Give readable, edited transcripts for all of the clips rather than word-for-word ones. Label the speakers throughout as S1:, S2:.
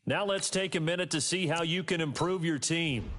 S1: Now let's take a minute to see how you can improve your team.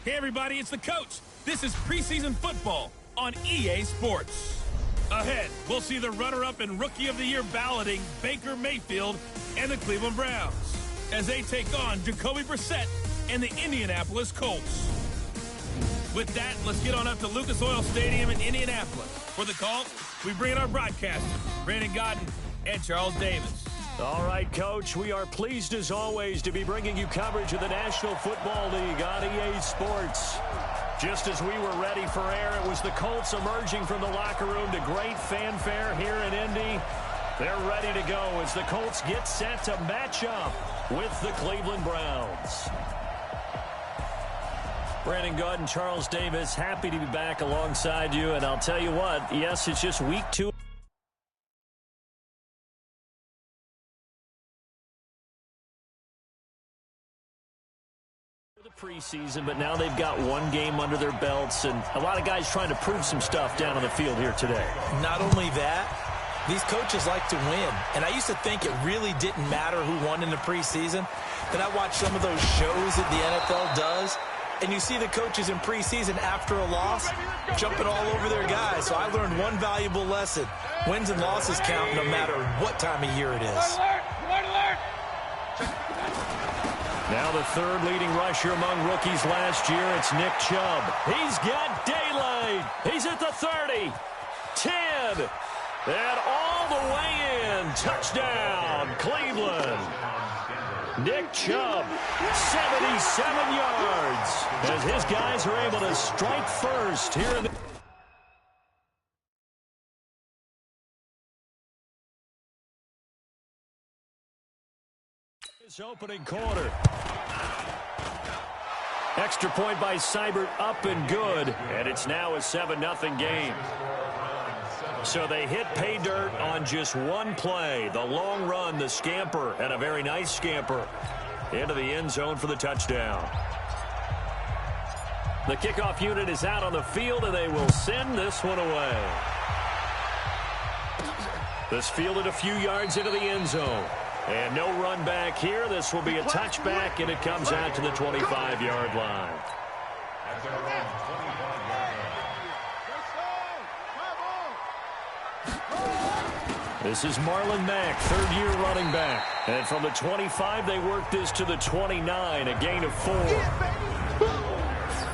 S2: Hey everybody, it's the coach. This is preseason football on EA Sports. Ahead, we'll see the runner-up and Rookie of the Year balloting Baker Mayfield and the Cleveland Browns as they take on Jacoby Brissett and the Indianapolis Colts. With that, let's get on up to Lucas Oil Stadium in Indianapolis. For the call, we bring in our broadcasters, Brandon Godden and Charles Davis.
S1: All right, Coach, we are pleased as always to be bringing you coverage of the National Football League on EA Sports. Just as we were ready for air, it was the Colts emerging from the locker room to great fanfare here in Indy. They're ready to go as the Colts get set to match up with the Cleveland Browns. Brandon Godden, Charles Davis, happy to be back alongside you. And I'll tell you what, yes, it's just week 2. Preseason, but now they've got one game under their belts, and a lot of guys trying to prove some stuff down on the field here today.
S3: Not only that, these coaches like to win, and I used to think it really didn't matter who won in the preseason. Then I watched some of those shows that the NFL does, and you see the coaches in preseason after a loss jumping all over their guys. So I learned one valuable lesson. Wins and losses count no matter what time of year it is.
S1: Now the third leading rusher among rookies last year, it's Nick Chubb. He's got daylight. He's at the 30, 10, and all the way in. Touchdown, Cleveland. Nick Chubb, 77 yards, as his guys are able to strike first here in the opening quarter. Extra point by Seibert, up and good, and it's now a 7-0 game. So they hit pay dirt on just one play. The long run, the scamper, and a very nice scamper into the end zone for the touchdown. The kickoff unit is out on the field, and they will send this one away. This fielded a few yards into the end zone. And no run back here. This will be a touchback, and it comes out to the 25-yard line. This is Marlon Mack, third-year running back. And from the 25, they work this to the 29, a gain of 4.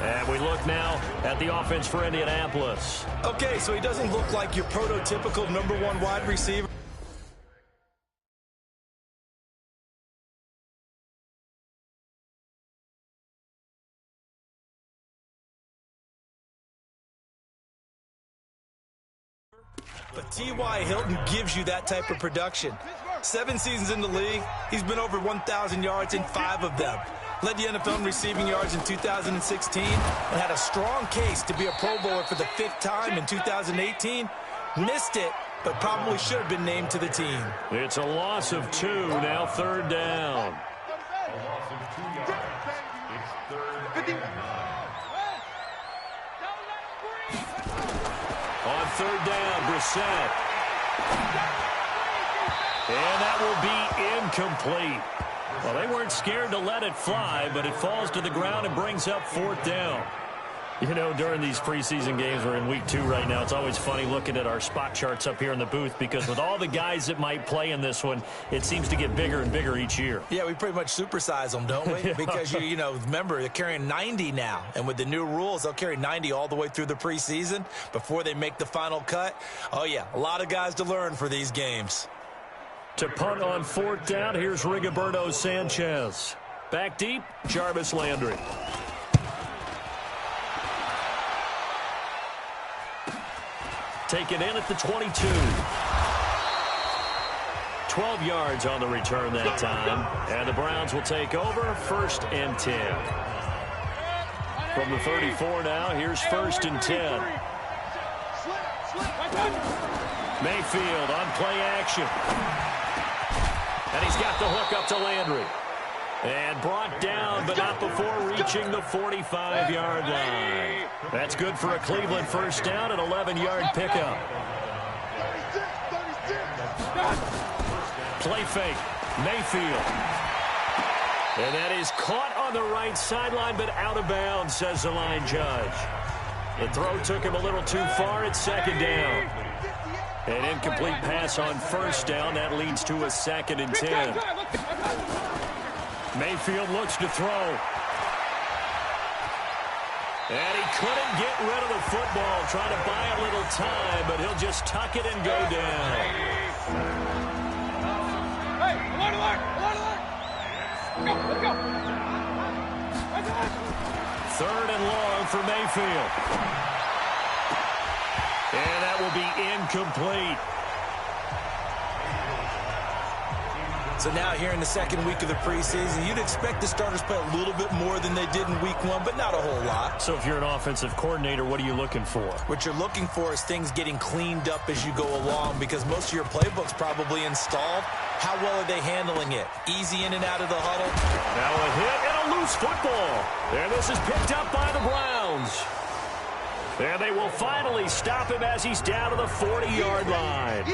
S1: And we look now at the offense for Indianapolis.
S3: Okay, so he doesn't look like your prototypical #1 wide receiver. But T.Y. Hilton gives you that type of production. 7 seasons in the league, he's been over 1,000 yards in 5 of them. Led the NFL in receiving yards in 2016 and had a strong case to be a Pro Bowler for the 5th time in 2018. Missed it, but probably should have been named to the team.
S1: It's a loss of 2, now 3rd down. On 3rd down, Brissett. And that will be incomplete. Well, they weren't scared to let it fly, but it falls to the ground and brings up 4th down. You know, during these preseason games, we're in week 2 right now, it's always funny looking at our spot charts up here in the booth because with all the guys that might play in this one, it seems to get bigger and bigger each year.
S3: Yeah, we pretty much supersize them, don't we? Because, you know, remember, they're carrying 90 now. And with the new rules, they'll carry 90 all the way through the preseason before they make the final cut. Oh, yeah, a lot of guys to learn for these games.
S1: To punt on 4th down, here's Rigoberto Sanchez. Back deep, Jarvis Landry. Taken in at the 22. 12 yards on the return that time. And the Browns will take over 1st and 10. From the 34 now, here's 1st and 10. Mayfield on play action. And he's got the hook up to Landry. And brought down, but not before reaching the 45-yard line. That's good for a Cleveland 1st down, an 11-yard pickup. Play fake, Mayfield. And that is caught on the right sideline, but out of bounds, says the line judge. The throw took him a little too far at 2nd down. An incomplete pass on 1st down. That leads to a 2nd and 10. Mayfield looks to throw. And he couldn't get rid of the football. Trying to buy a little time, but he'll just tuck it and go down.
S4: Hey, alert! Let's go!
S1: 3rd and long for Mayfield. And that will be incomplete.
S3: So now here in the 2nd week of the preseason, you'd expect the starters play a little bit more than they did in week 1, but not a whole lot.
S1: So if you're an offensive coordinator, what are you looking for? What
S3: you're looking for is things getting cleaned up as you go along because most of your playbook's probably installed. How well are they handling it? Easy in and out of the huddle.
S1: Now a hit and a loose football. And this is picked up by the Browns. And they will finally stop him as he's down to the 40-yard line.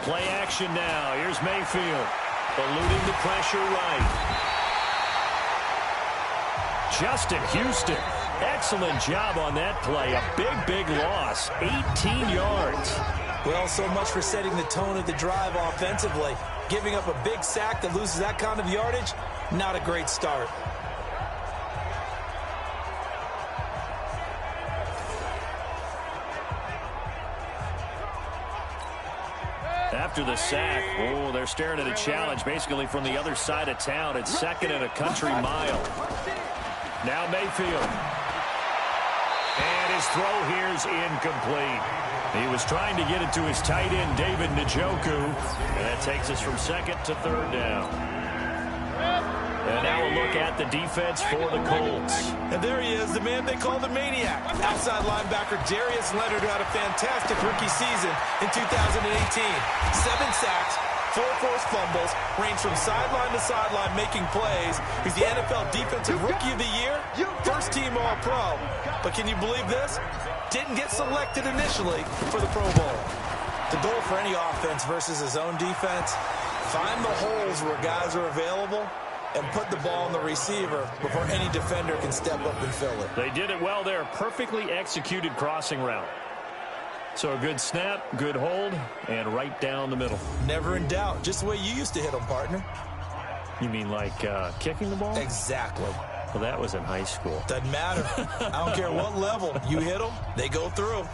S1: Play action now. Here's Mayfield. Eluding the pressure right. Justin Houston. Excellent job on that play. A big loss. 18 yards.
S3: Well, so much for setting the tone of the drive offensively. Giving up a big sack that loses that kind of yardage, not a great start.
S1: After the sack, oh, they're staring at a challenge basically from the other side of town. It's 2nd and a country mile. Now Mayfield. And his throw here's incomplete. He was trying to get it to his tight end, David Njoku. And that takes us from 2nd to 3rd down. And now a look at the defense for the Colts.
S3: And there he is, the man they call the Maniac. Outside linebacker Darius Leonard, who had a fantastic rookie season in 2018. 7 sacks, 4 forced fumbles, ranged from sideline to sideline making plays. He's the NFL Defensive Rookie of the Year, first-team All-Pro. But can you believe this? Didn't get selected initially for the Pro Bowl. The goal for any offense versus his own defense, find the holes where guys are available and put the ball on the receiver before any defender can step up and fill it.
S1: They did it well there. Perfectly executed crossing route. So a good snap, good hold, and right down the middle.
S3: Never in doubt. Just the way you used to hit them, partner.
S1: You mean like kicking the ball?
S3: Exactly.
S1: Well, that was in high school.
S3: Doesn't matter. I don't care what level. You hit them, they go through.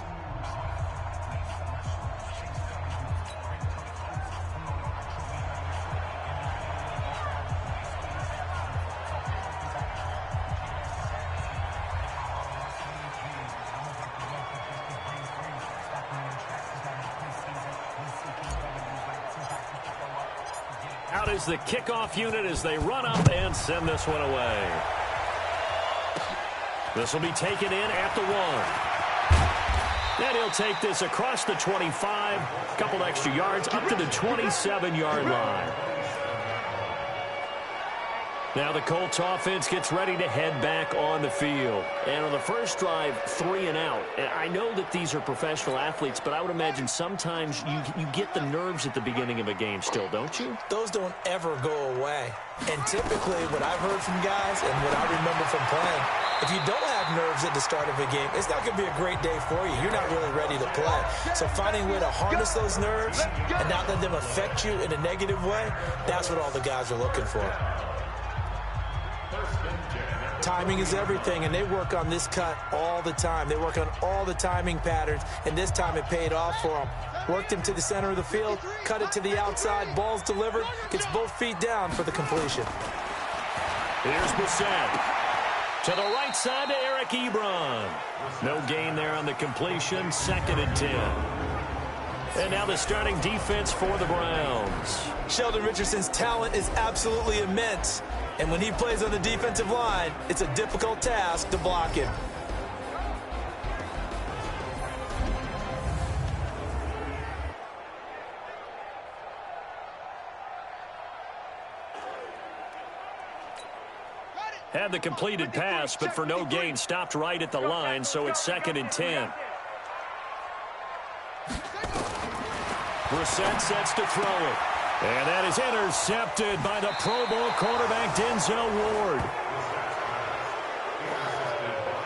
S1: out is the kickoff unit as they run up and send this one away. This will be taken in at the 1. And he'll take this across the 25, a couple extra yards, up to the 27-yard line. Now the Colts offense gets ready to head back on the field. And on the first drive, 3 and out. And I know that these are professional athletes, but I would imagine sometimes you get the nerves at the beginning of a game still, don't you?
S3: Those don't ever go away. And typically what I've heard from guys and what I remember from playing, if you don't have nerves at the start of a game, it's not going to be a great day for you. You're not really ready to play. So finding a way to harness those nerves and not let them affect you in a negative way, that's what all the guys are looking for. Timing is everything, and they work on this cut all the time. They work on all the timing patterns, and this time it paid off for them. Worked him to the center of the field, cut it to the outside, ball's delivered, gets both feet down for the completion.
S1: Here's Bissett. To the right side to Eric Ebron. No gain there on the completion, 2nd and 10. And now the starting defense for the Browns.
S3: Sheldon Richardson's talent is absolutely immense. And when he plays on the defensive line, it's a difficult task to block him.
S1: Had the completed pass, but for no gain, stopped right at the line, so it's 2nd and 10. Brissett sets to throw it. And that is intercepted by the Pro Bowl quarterback, Denzel Ward.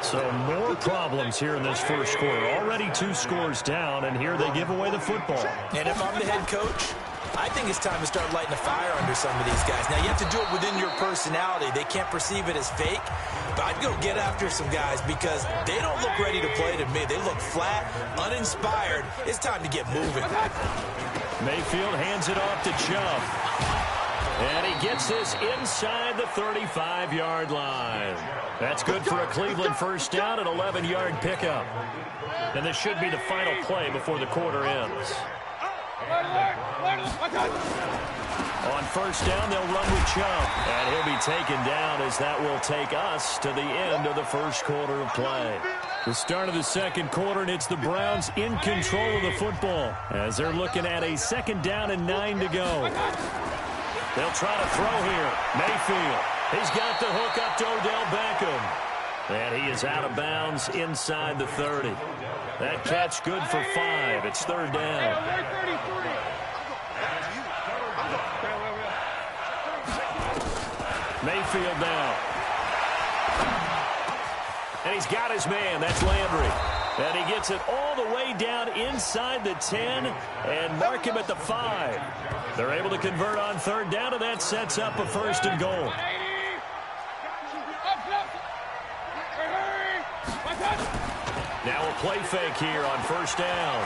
S1: So more problems here in this first quarter. Already 2 scores down, and here they give away the football.
S3: And if I'm the head coach, I think it's time to start lighting a fire under some of these guys. Now, you have to do it within your personality. They can't perceive it as fake. But I'd go get after some guys because they don't look ready to play to me. They look flat, uninspired. It's time to get moving.
S1: Mayfield hands it off to Chubb. And he gets this inside the 35-yard line. That's good for a Cleveland first down, an 11-yard pickup. And this should be the final play before the quarter ends. On first down, they'll run with Chubb. And he'll be taken down as that will take us to the end of the first quarter of play. The start of the second quarter, and it's the Browns in control of the football as they're looking at a 2nd down and 9 to go. They'll try to throw here. Mayfield. He's got the hook up to Odell Beckham. And he is out of bounds inside the 30. That catch good for 5. It's 3rd down. Mayfield now. And he's got his man. That's Landry. And he gets it all the way down inside the 10 and mark him at the 5. They're able to convert on 3rd down, and that sets up a 1st and goal. Now a play fake here on 1st down.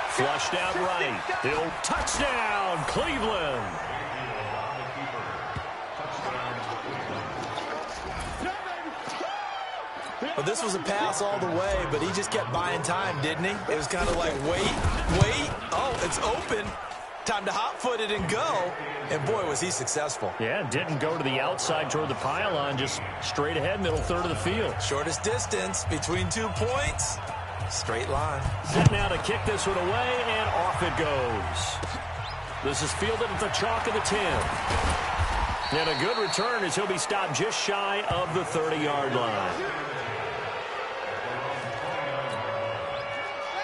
S1: Flushed out right. He'll touchdown, Cleveland.
S3: Well, this was a pass all the way, but he just kept buying time, didn't he? It was kind of like, wait. Oh, it's open. Time to hot-foot it and go. And, boy, was he successful.
S1: Yeah, didn't go to the outside toward the pylon, just straight ahead, middle third of the field.
S3: Shortest distance between 2 points. Straight line.
S1: Set now to kick this one away, and off it goes. This is fielded at the chalk of the 10. And a good return as he'll be stopped just shy of the 30-yard line.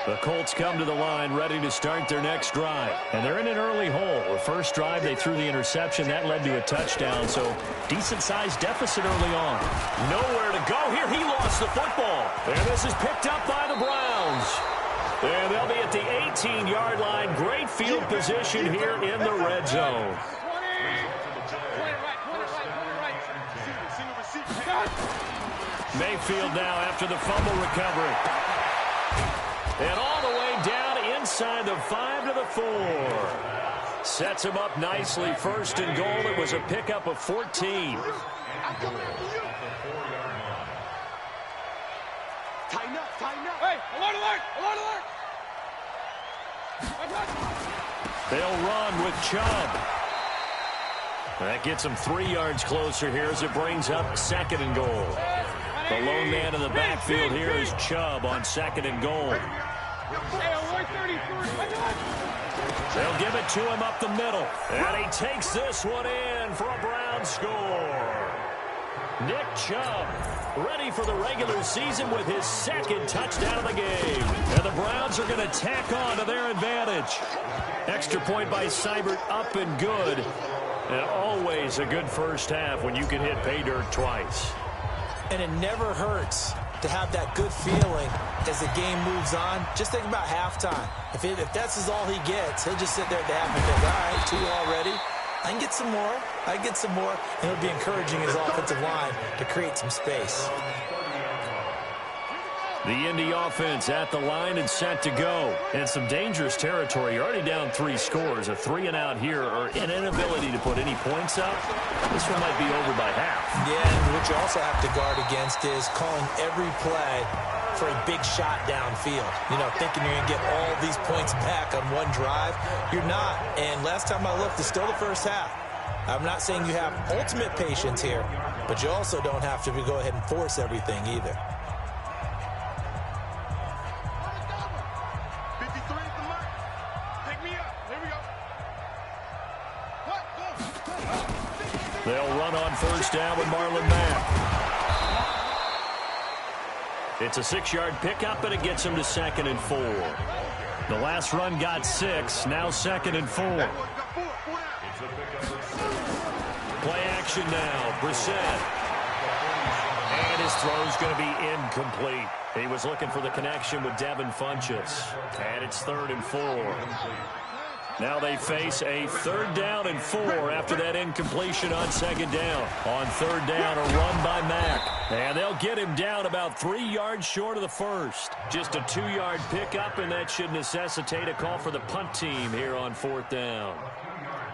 S1: The Colts come to the line ready to start their next drive. And they're in an early hole. The first drive, they threw the interception. That led to a touchdown, so decent-sized deficit early on. Nowhere to go here. He lost the football. And this is picked up by the Browns. And they'll be at the 18-yard line. Great field position here in the red zone. Mayfield now after the fumble recovery. And all the way down inside the 5 to the 4. Sets him up nicely. 1st and goal. It was a pickup of 14.
S4: Tighten up, tighten up. Hey, alert, alert, alert, alert.
S1: They'll run with Chubb. That gets him 3 yards closer here as it brings up 2nd and goal. The lone man in the backfield here is Chubb on 2nd and goal. They'll give it to him up the middle. And he takes this one in for a Brown score. Nick Chubb ready for the regular season with his 2nd touchdown of the game. And the Browns are going to tack on to their advantage. Extra point by Seibert, up and good. And always a good first half when you can hit pay dirt twice.
S3: And it never hurts to have that good feeling as the game moves on. Just think about halftime. If that's all he gets, he'll just sit there at the half and think, all right, 2 already. I can get some more. I can get some more. And it'll be encouraging his offensive line to create some space.
S1: The Indy offense at the line and set to go. And some dangerous territory. You're already down 3 scores. A 3-and-out here or an inability to put any points up. This one might be over by half.
S3: Yeah, and what you also have to guard against is calling every play for a big shot downfield. You know, thinking you're going to get all these points back on one drive. You're not. And last time I looked, it's still the first half. I'm not saying you have ultimate patience here, but you also don't have to go ahead and force everything either.
S1: They'll run on first down with Marlon Mack. It's a 6-yard pickup, and it gets him to 2nd and 4. The last run got 6, now 2nd and 4. Play action now, Brissett. And his throw's going to be incomplete. He was looking for the connection with Devin Funchess. And it's 3rd and 4. Now they face a 3rd down and 4 after that incompletion on 2nd down. On 3rd down, a run by Mack. And they'll get him down about 3 yards short of the first. Just a 2-yard pickup, and that should necessitate a call for the punt team here on 4th down.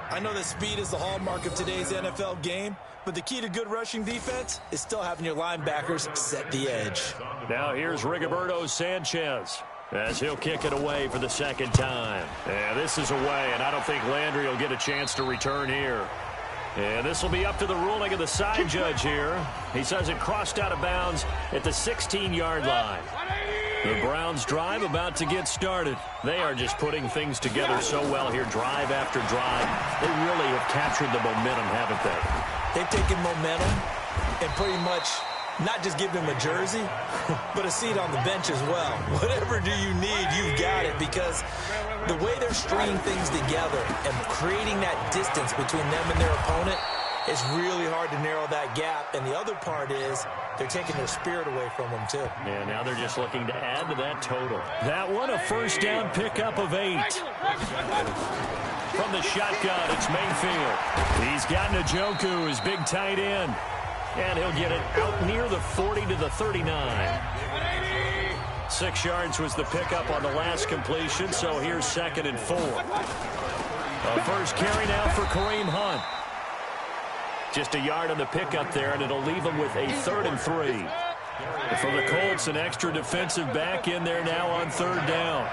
S3: I know that speed is the hallmark of today's NFL game, but the key to good rushing defense is still having your linebackers set the edge.
S1: Now here's Rigoberto Sanchez as he'll kick it away for the 2nd time. And this is away, and I don't think Landry will get a chance to return here. And this will be up to the ruling of the side judge here. He says it crossed out of bounds at the 16-yard line. The Browns drive about to get started. They are just putting things together so well here, drive after drive. They really have captured the momentum, haven't they?
S3: They've taken momentum and pretty much not just give him a jersey, but a seat on the bench as well. Whatever do you need, you've got it, because the way they're stringing things together and creating that distance between them and their opponent, it's really hard to narrow that gap. And the other part is they're taking their spirit away from them, too.
S1: Yeah, now they're just looking to add to that total. That one, a first down pickup of 8. From the shotgun, it's Mayfield. He's got Njoku, his big tight end. And he'll get it out near the 40 to the 39. 6 yards was the pickup on the last completion, so here's 2nd and 4. A first carry now for Kareem Hunt. Just a yard on the pickup there, and it'll leave him with a 3rd and 3. And for the Colts, an extra defensive back in there now on 3rd down.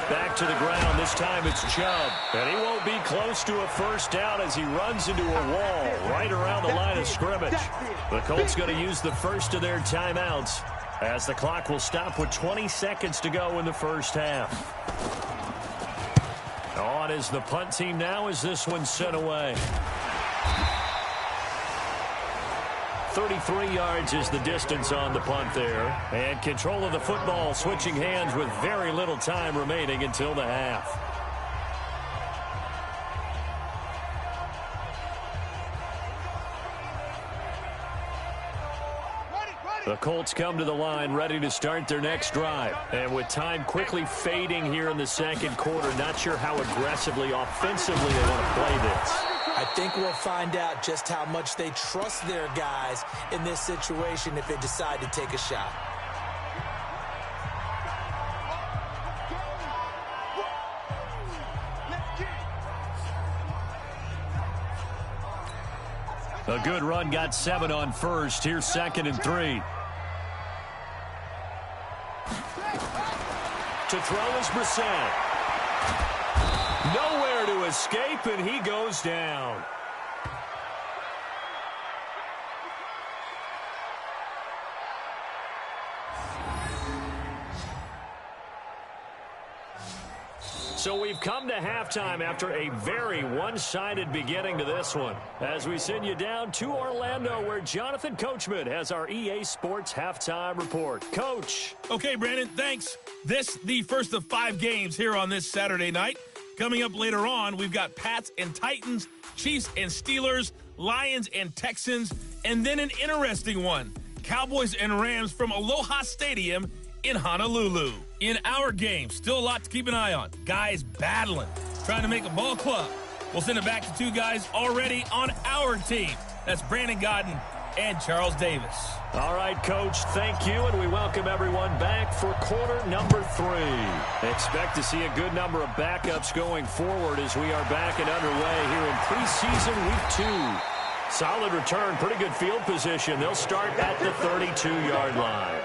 S1: Back to the ground. This time it's Chubb. And he won't be close to a first down as he runs into a wall right around the line of scrimmage. The Colts going to use the first of their timeouts as the clock will stop with 20 seconds to go in the first half. On is the punt team now as this one's sent away. 33 yards is the distance on the punt there. And control of the football switching hands with very little time remaining until the half. The Colts come to the line ready to start their next drive. And with time quickly fading here in the 2nd quarter, not sure how aggressively, offensively they want to play this.
S3: I think we'll find out just how much they trust their guys in this situation if they decide to take a shot.
S1: A good run got 7 on first. Here's 2nd and 3. To throw is Brissett. Nowhere to escape, and he goes down. So we've come to halftime after a very one-sided beginning to this one. As we send you down to Orlando, where Jonathan Coachman has our EA Sports halftime report. Coach.
S2: Okay, Brandon, thanks. This, the first of 5 games here on this Saturday night. Coming up later on, we've got Pats and Titans, Chiefs and Steelers, Lions and Texans, and then an interesting one, Cowboys and Rams from Aloha Stadium in Honolulu. In our game, still a lot to keep an eye on. Guys battling, trying to make a ball club. We'll send it back to 2 guys already on our team. That's Brandon Godden and Charles Davis.
S1: All right, Coach, thank you, and we welcome everyone back for quarter number 3. Expect to see a good number of backups going forward as we are back and underway here in preseason week 2. Solid return, pretty good field position. They'll start at the 32-yard line.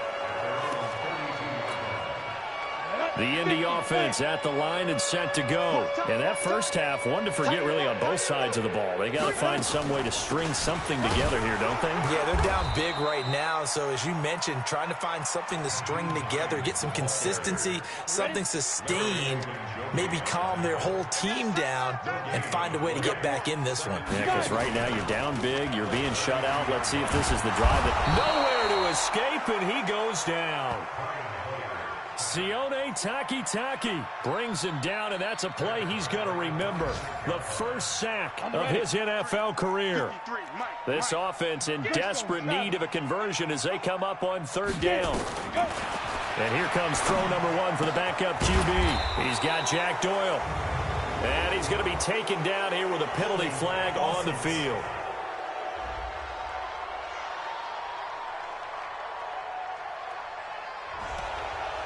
S1: The Indy offense at the line and set to go. And that first half, one to forget really on both sides of the ball. They got to find some way to string something together here, don't they?
S3: Yeah, they're down big right now. So as you mentioned, trying to find something to string together, get some consistency, something sustained, maybe calm their whole team down and find a way to get back in this one.
S1: Yeah, because right now you're down big, you're being shut out. Let's see if this is the drive that nowhere to escape, and he goes down. Sione Takitaki brings him down, and that's a play he's going to remember. The first sack of his NFL career. This offense in desperate need of a conversion as they come up on 3rd down. And here comes throw number 1 for the backup QB. He's got Jack Doyle. And he's going to be taken down here with a penalty flag on the field.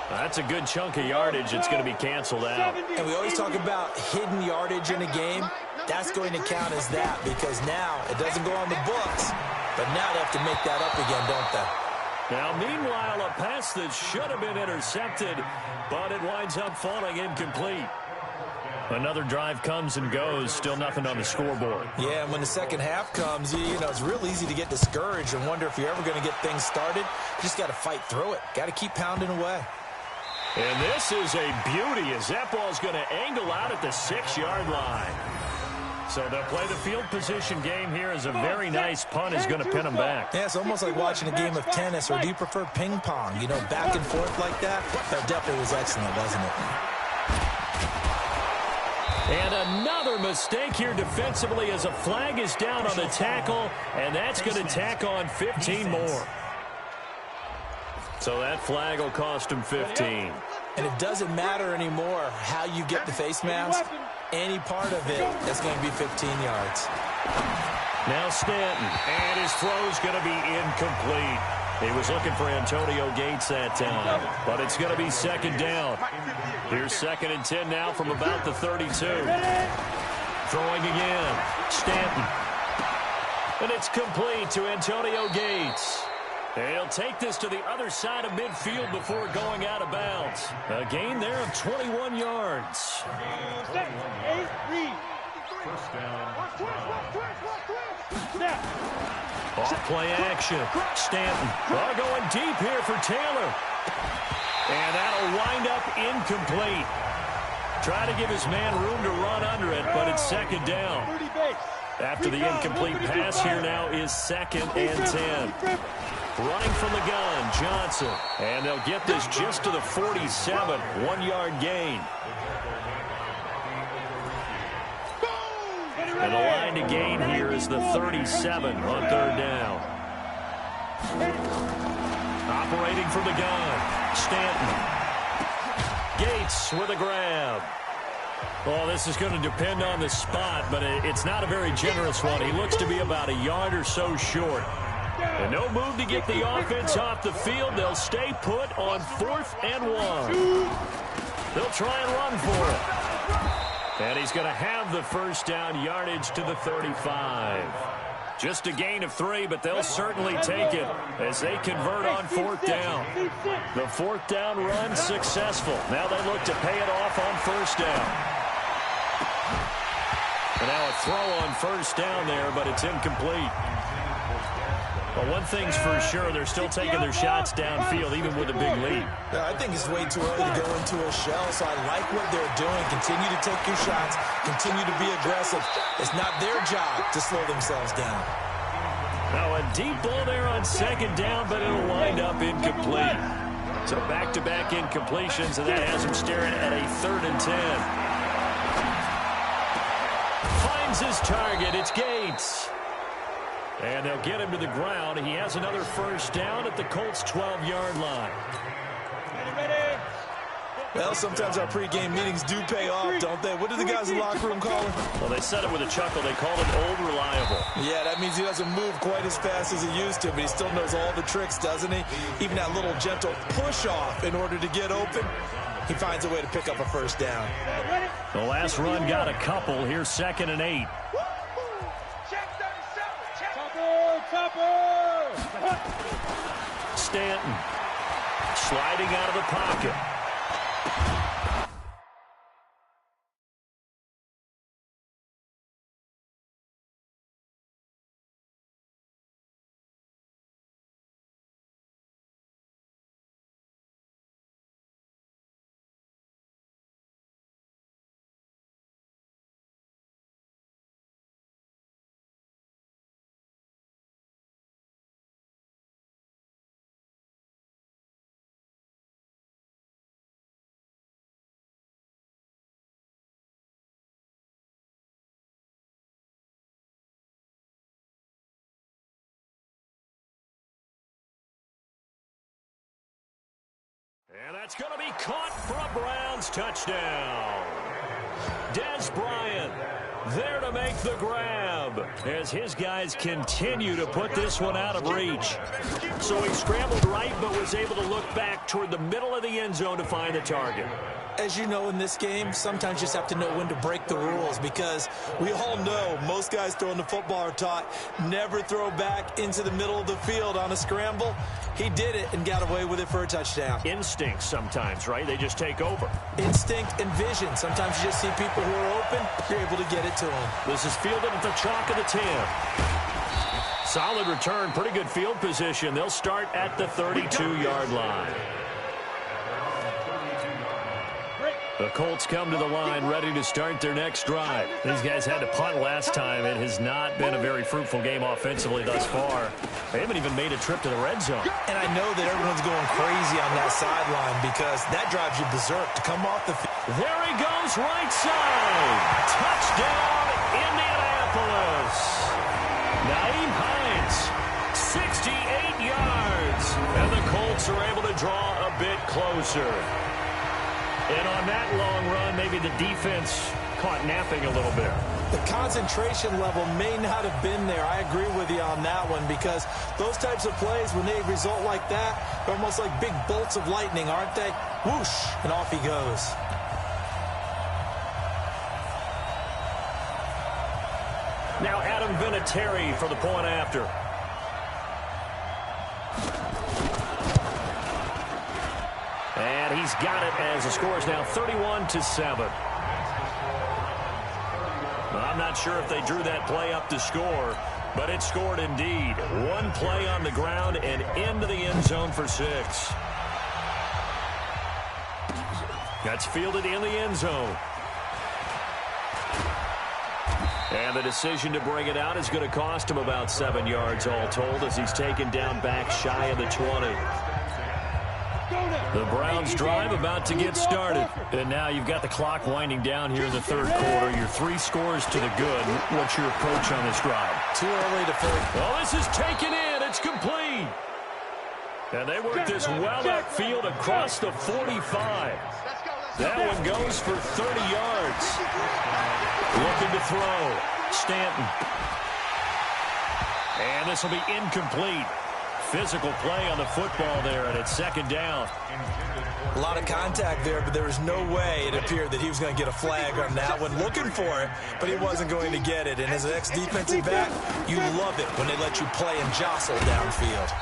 S1: That's a good chunk of yardage. It's going to be canceled out.
S3: And we always talk about hidden yardage in a game. That's going to count as that because now it doesn't go on the books, but now they have to make that up again, don't they?
S1: Now, meanwhile, a pass that should have been intercepted, but it winds up falling incomplete. Another drive comes and goes, still nothing on the scoreboard.
S3: Yeah, and when the second half comes, you know, it's real easy to get discouraged and wonder if you're ever going to get things started. You just got to fight through it. Got to keep pounding away.
S1: And this is a beauty as that ball's going to angle out at the 6-yard line. So they'll play the field position game here as a very nice punt is going to pin them back.
S3: Yeah, it's almost like watching a game of tennis, or do you prefer ping pong? You know, back and forth like that? That definitely was excellent, wasn't it?
S1: And another mistake here defensively as a flag is down on the tackle, and that's going to tack on 15 more. So that flag will cost him 15.
S3: And it doesn't matter anymore how you get the face mask. Any part of it is going to be 15 yards.
S1: Now Stanton, and his throw's going to be incomplete. He was looking for Antonio Gates that time, but it's going to be 2nd down. Here's 2nd and 10 now from about the 32. Throwing again, Stanton. And it's complete to Antonio Gates. He'll take this to the other side of midfield before going out of bounds. A gain there of 21 yards. Off play action. Stanton. Going deep here for Taylor. And that'll wind up incomplete. Try to give his man room to run under it, but it's 2nd down. After the incomplete pass, here now is 2nd and 10. Running from the gun, Johnson. And they'll get this just to the 47, 1-yard gain. And the line to gain here is the 37 on 3rd down. Operating from the gun, Stanton. Gates with a grab. Well, this is going to depend on the spot, but it's not a very generous one. He looks to be about a yard or so short. And no move to get the offense off the field. They'll stay put on 4th and 1. They'll try and run for it. And he's going to have the first down yardage to the 35. Just a gain of 3, but they'll certainly take it as they convert on 4th down. The 4th down run successful. Now they look to pay it off on 1st down. And now a throw on 1st down there, but it's incomplete. Well, one thing's for sure, they're still taking their shots downfield, even with a big lead.
S3: Yeah, I think it's way too early to go into a shell, so I like what they're doing. Continue to take your shots. Continue to be aggressive. It's not their job to slow themselves down.
S1: Now, a deep ball there on second down, but it'll wind up incomplete. So back-to-back incompletions, and that has him staring at a 3rd and 10. Finds his target. It's Gates. And they'll get him to the ground. He has another first down at the Colts' 12-yard line.
S3: Well, sometimes our pregame meetings do pay off, don't they? What do the guys in the locker room call him?
S1: Well, they said it with a chuckle. They called him Old Reliable.
S3: Yeah, that means he doesn't move quite as fast as he used to, but he still knows all the tricks, doesn't he? Even that little gentle push-off in order to get open. He finds a way to pick up a first down.
S1: The last run got a couple. Here's 2nd and 8. Stanton sliding out of the pocket. And that's going to be caught for a Browns touchdown. Des Bryant there to make the grab as his guys continue to put this one out of reach. So he scrambled right but was able to look back toward the middle of the end zone to find the target.
S3: As you know, in this game, sometimes you just have to know when to break the rules, because we all know most guys throwing the football are taught never throw back into the middle of the field on a scramble. He did it and got away with it for a touchdown.
S1: Instinct sometimes, right? They just take over.
S3: Instinct and vision. Sometimes you just see people who are open, you're able to get it to them.
S1: This is fielded at the chalk of the 10. Solid return, pretty good field position. They'll start at the 32-yard line. The Colts come to the line ready to start their next drive. These guys had to punt last time. It has not been a very fruitful game offensively thus far. They haven't even made a trip to the red zone.
S3: And I know that everyone's going crazy on that sideline because that drives you berserk to come off the field.
S1: There he goes, right side. Touchdown, Indianapolis. Naeem Hines, 68 yards. And the Colts are able to draw a bit closer. And on that long run, maybe the defense caught napping a little bit.
S3: The concentration level may not have been there. I agree with you on that one, because those types of plays, when they result like that, they're almost like big bolts of lightning, aren't they? Whoosh, and off he goes.
S1: Now Adam Vinatieri for the point after. And he's got it as the score is now 31-7. I'm not sure if they drew that play up to score, but it scored indeed. One play on the ground and into the end zone for 6. That's fielded in the end zone. And the decision to bring it out is going to cost him about 7 yards all told, as he's taken down back shy of the 20. The Browns drive about to get started. And now you've got the clock winding down here in the third quarter. Your 3 scores to the good. What's your approach on this drive?
S3: Too early to first.
S1: Oh, this is taken in. It's complete. And they work this well upfield across the 45. That one goes for 30 yards. Looking to throw. Stanton. And this will be incomplete. Physical play on the football there, and it's second down.
S3: A lot of contact there, but there was no way it appeared that he was going to get a flag on that one. Looking for it, but he wasn't going to get it. And as an ex-defensive back, you love it when they let you play and jostle downfield.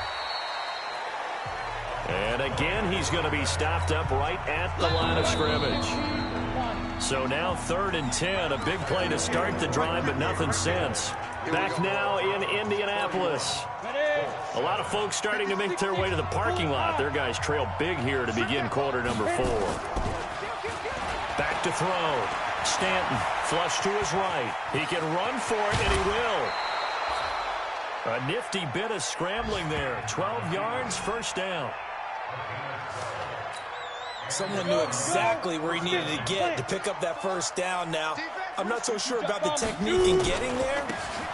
S1: And again, he's going to be stopped up right at the line of scrimmage. So now 3rd and 10, a big play to start the drive, but nothing since. Back now in Indianapolis. A lot of folks starting to make their way to the parking lot. Their guys trail big here to begin quarter number 4. Back to throw. Stanton, flush to his right. He can run for it, and he will. A nifty bit of scrambling there. 12 yards, first down.
S3: Someone knew exactly where he needed to get to pick up that first down. Now, I'm not so sure about the technique in getting there,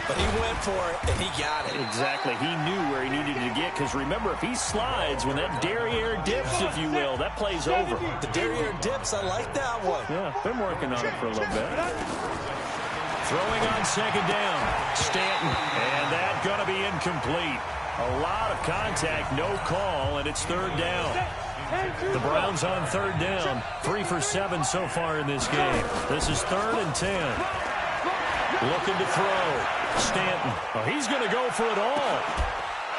S3: but he went for it, and he got it.
S1: Exactly. He knew where he needed to get, because remember, if he slides, when that derriere dips, if you will, that play's over.
S3: The derriere dips, I like that one.
S1: Yeah, been working on it for a little bit. Throwing on 2nd down. Stanton, and that going to be incomplete. A lot of contact, no call, and it's 3rd down. The Browns on 3rd down. 3 for 7 so far in this game. This is 3rd and 10. Looking to throw. Stanton. Oh, he's going to go for it all.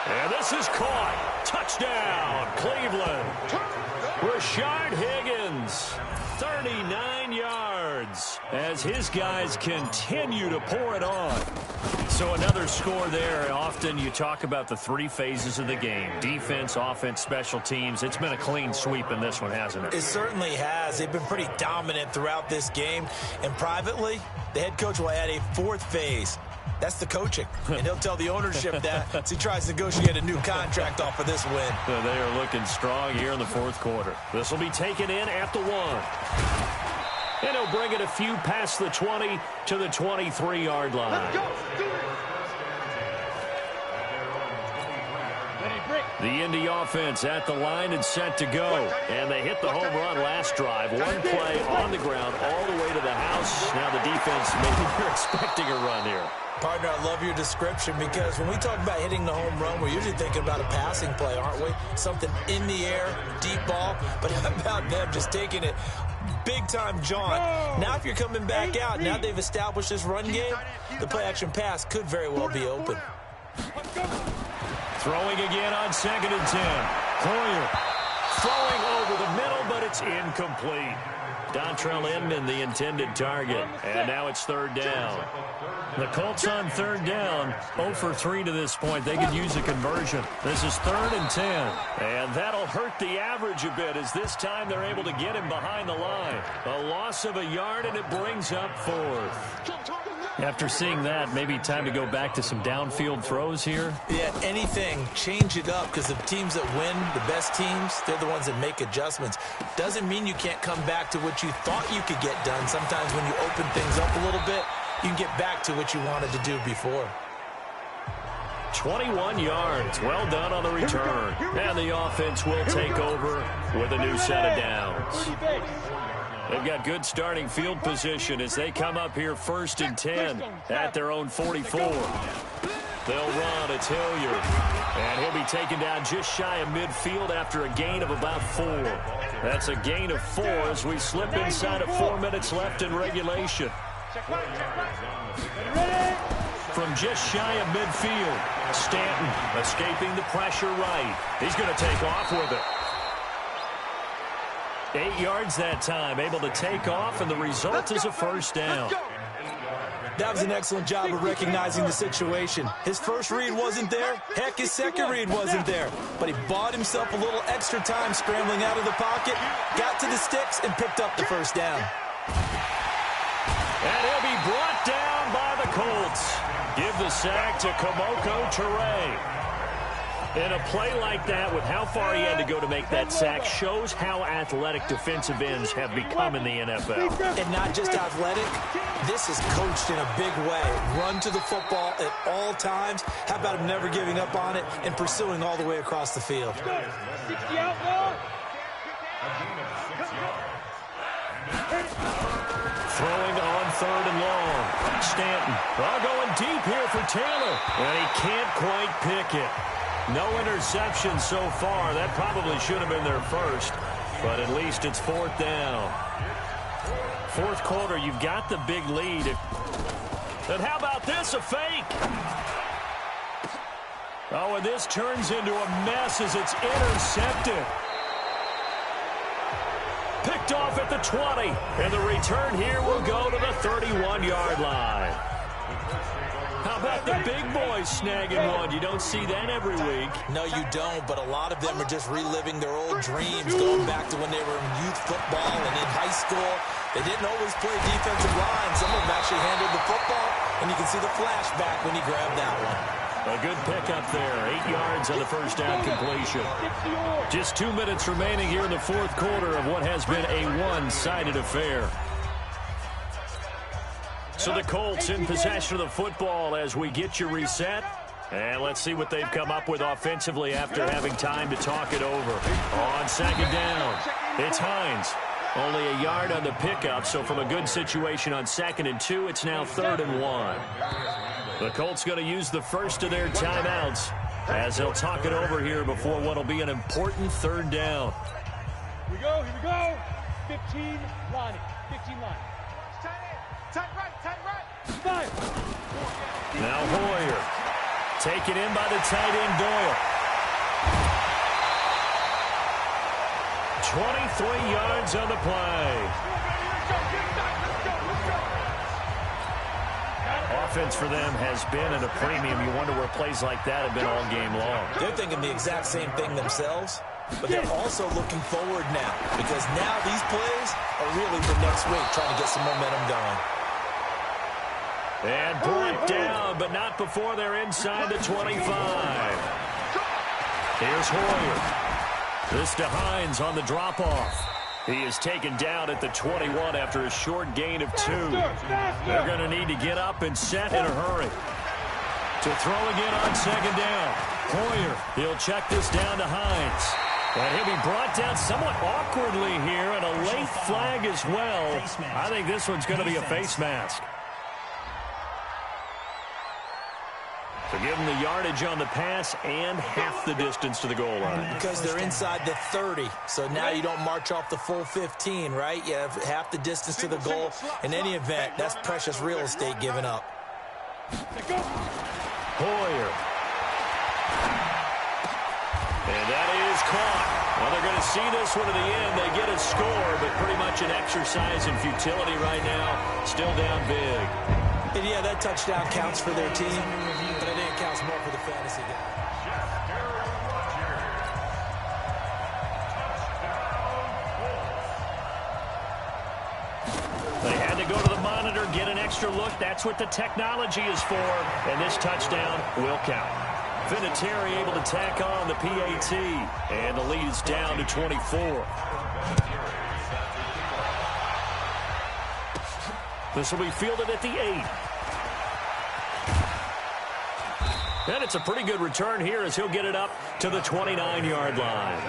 S1: And this is caught. Touchdown, Cleveland. Rashard Higgins. 39 yards as his guys continue to pour it on. So another score there. Often you talk about the 3 phases of the game. Defense, offense, special teams. It's been a clean sweep in this one, hasn't it?
S3: It certainly has. They've been pretty dominant throughout this game. And privately, the head coach will add a 4th phase. That's the coaching. And he'll tell the ownership that as he tries to negotiate a new contract off of this win.
S1: So they are looking strong here in the 4th quarter. This will be taken in at the 1. And he'll bring it a few past the 20 to the 23-yard line. The Indy offense at the line and set to go. And they hit the home run last drive. One play on the ground all the way to the house. Now the defense, maybe they're expecting a run here.
S3: Partner, I love your description, because when we talk about hitting the home run, we're usually thinking about a passing play, aren't we? Something in the air, deep ball. But how about them just taking it big-time jaunt? Now if you're coming back out, now they've established this run game, the play-action pass could very well be open.
S1: Throwing again on 2nd and 10. Hoyer throwing over the middle, but it's incomplete. Dontrell Inman, the intended target. And now it's 3rd down. The Colts on 3rd down, 0 for 3 to this point. They could use a conversion. This is 3rd and 10. And that'll hurt the average a bit, as this time they're able to get him behind the line. A loss of a yard, and it brings up 4th. After seeing that, maybe time to go back to some downfield throws here.
S3: Yeah, anything. Change it up, because the teams that win, the best teams, they're the ones that make adjustments. Doesn't mean you can't come back to what you thought you could get done. Sometimes when you open things up a little bit, you can get back to what you wanted to do before.
S1: 21 yards. Well done on the return. And the offense will take over with a new set of downs. They've got good starting field position as they come up here 1st and 10 at their own 44. They'll run. It's Hilliard. And he'll be taken down just shy of midfield after a gain of about 4. That's a gain of 4 as we slip inside of 4 minutes left in regulation. From just shy of midfield, Stanton escaping the pressure right. He's going to take off with it. 8 yards that time, able to take off, and the result is a 1st down.
S3: That was an excellent job of recognizing the situation. His first read wasn't there. Heck, his second read wasn't there. But he bought himself a little extra time scrambling out of the pocket, got to the sticks, and picked up the 1st down.
S1: And he'll be brought down by the Colts. Give the sack to Kamoko Toure. In a play like that, with how far he had to go to make that sack, shows how athletic defensive ends have become in the NFL.
S3: And not just athletic, this is coached in a big way. Run to the football at all times. How about him never giving up on it and pursuing all the way across the field?
S1: Throwing on 3rd and long. Stanton, going deep here for Taylor. And he can't quite pick it. No interception so far. That probably should have been their first, but at least it's 4th down. 4th quarter, you've got the big lead. And how about this, a fake? Oh, and this turns into a mess as it's intercepted. Picked picked off at the 20. And the return here will go to the 31-yard line. How about the big boys snagging one? You don't see that every week.
S3: No, you don't, but a lot of them are just reliving their old dreams, going back to when they were in youth football and in high school. They didn't always play defensive line. Some of them actually handled the football, and you can see the flashback when he grabbed that one.
S1: A good pickup there. 8 yards on the first down completion. Just 2 minutes remaining here in the fourth quarter of what has been a one-sided affair. So the Colts in possession of the football as we get you reset. And let's see what they've come up with offensively after having time to talk it over. On second down, it's Hines. Only a yard on the pickup, so from a good situation on 2nd and 2, it's now 3rd and 1. The Colts going to use the first of their timeouts as they'll talk it over here before what will be an important 3rd down.
S4: Here we go. 15 line. 15 line. Tight right. 5.
S1: Now Hoyer. Taken in by the tight end Doyle. 23 yards on the play. Offense for them has been at a premium. You wonder where plays like that have been all game long.
S3: They're thinking the exact same thing themselves, but they're also looking forward now because now these plays are really for next week, trying to get some momentum going.
S1: And brought down, but not before they're inside the 25. Here's Hoyer. This to Hines on the drop-off. He is taken down at the 21 after a short gain of 2. They're going to need to get up and set in a hurry. To throw again on second down. Hoyer, he'll check this down to Hines. And he'll be brought down somewhat awkwardly here, and a late flag as well. I think this one's going to be a face mask. To give them the yardage on the pass and half the distance to the goal line.
S3: Because they're inside the 30, so now you don't march off the full 15, right? You have half the distance to the goal. In any event, that's precious real estate given up.
S1: Hoyer. And that is caught. Well, they're going to see this one to the end. They get a score, but pretty much an exercise in futility right now. Still down big.
S3: And yeah, that touchdown counts for their team, but I think it counts more for the fantasy game.
S1: They had to go to the monitor, get an extra look. That's what the technology is for, and this touchdown will count. Vinatieri able to tack on the PAT, and the lead is down to 24. This will be fielded at the 8. And it's a pretty good return here as he'll get it up to the 29-yard line.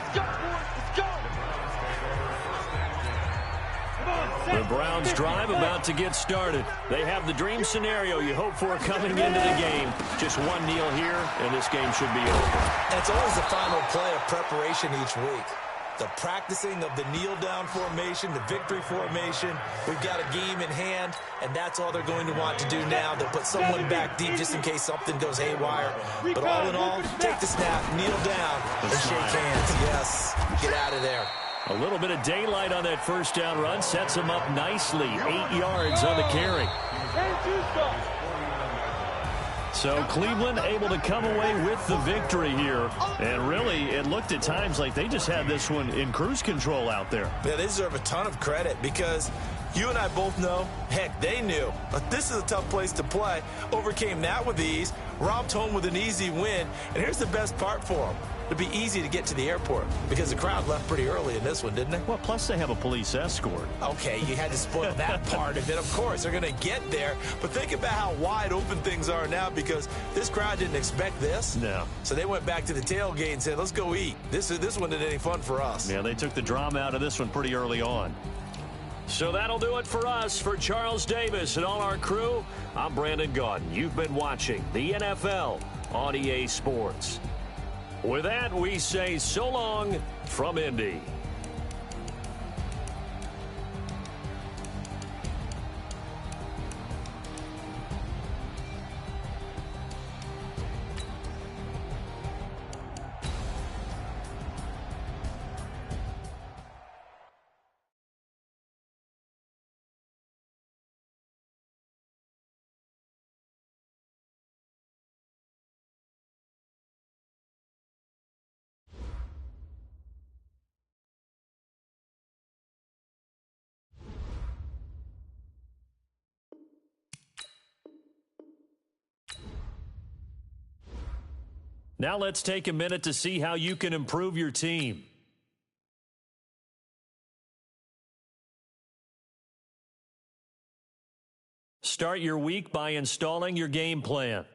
S1: The Browns drive about to get started. They have the dream scenario you hope for coming into the game. Just one kneel here, and this game should be over.
S3: And it's always the final play of preparation each week. The practicing of the kneel-down formation, the victory formation. We've got a game in hand, and that's all they're going to want to do now. They'll put someone back deep just in case something goes haywire. But all in all, take the snap, kneel down, and shake hands. Yes, get out of there.
S1: A little bit of daylight on that first down run sets him up nicely. 8 yards on the carry. So Cleveland able to come away with the victory here. And really, it looked at times like they just had this one in cruise control out there.
S3: Yeah, they deserve a ton of credit because you and I both know, heck, they knew. But this is a tough place to play. Overcame that with ease, romped home with an easy win. And here's the best part for them. It'd be easy to get to the airport because the crowd left pretty early in this one, didn't they?
S1: Well, plus they have a police escort.
S3: Okay, you had to spoil that part of it. Of course, they're going to get there. But think about how wide open things are now because this crowd didn't expect this.
S1: No.
S3: So they went back to the tailgate and said, let's go eat. This one isn't any fun for us.
S1: Yeah, they took the drama out of this one pretty early on. So that'll do it for us. For Charles Davis and all our crew, I'm Brandon Gaudin. You've been watching the NFL on EA Sports. With that, we say so long from Indy. Now let's take a minute to see how you can improve your team. Start your week by installing your game plan.